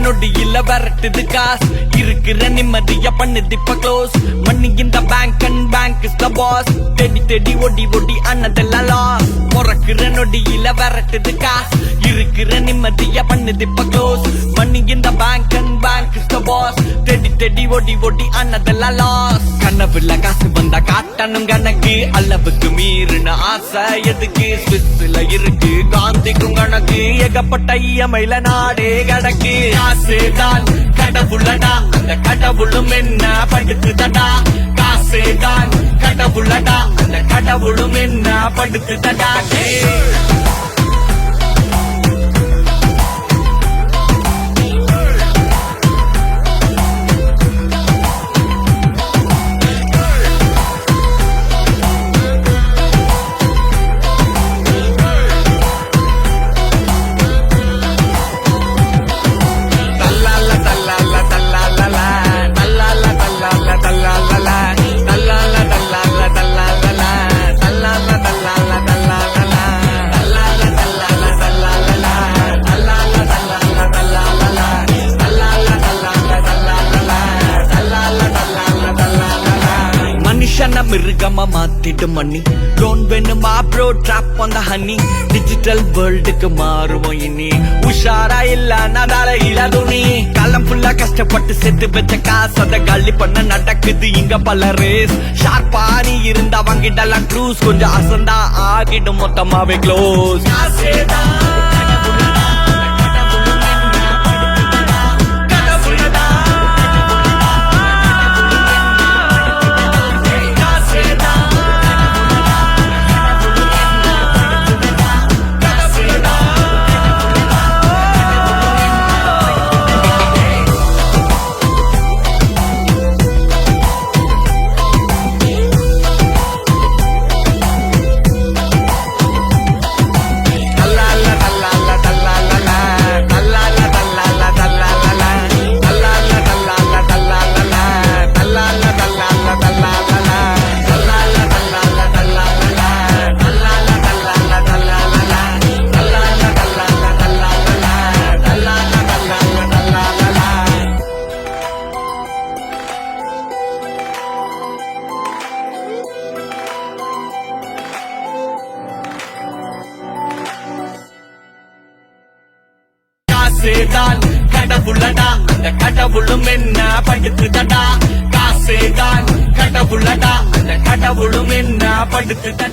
நொடியில விரட்டுது காசு இருக்கிற நிம்மதிய பண்ணுது இப்ப க்ளோஸ் மணி இந்த bank and bank is the boss தேடி தேடி ஒடி ஒடி அண்ணதெல்லாம் லாஸ் பிறக்கிற நொடியில விரட்டுது காசு இருக்கிற நிம்மதிய பண்ணுது இப்ப க்ளோஸ் மணி இந்த bank and bank is the boss தேடி தேடி ஒடி ஒடி அண்ணதெல்லாம் லாஸ் கனவுல காசு வந்தா காட்டணும் கணக்கு அளவுக்கு மீறின ஆசை எதுக்கு ஸ்விஸ்ல இருக்கு காந்திக்கும் கணக்கு ஏகப்பட்ட இயமையில நாடே கடக்கு காசுதான் கடவுளடா அந்த கடவுளும் என்ன படுத்துதடா காசுதான் கடவுளடா அந்த கடவுளும் என்ன படுத்துதடா மிருகமா மாத்திட்டு மண்ணி ட்ரோன் வேணுமா bro drop on the honey digital வேர்ல்டுக்கு மாறுவோம் இனி உஷாரா இல்ல நடால இல்லாதுனி காலம் ஃபுல்லா கஷ்டப்பட்டு சேர்த்து வச்ச காசு அத காலி பண்ண நடக்குது இங்க பல ரேஸ் ஷார்ப்பா நீ இருந்தா வாங்கிடலாம் க்ரூஸ் கொஞ்சம் அசந்தா ஆகிடும் மொத்தமாவே க்ளோஸ் காசுதான் கடவுளடா அந்த கடவுளும் என்ன படுத்துதடா காசுதான் கடவுளடா அந்த கடவுளும் என்ன படுத்துதடா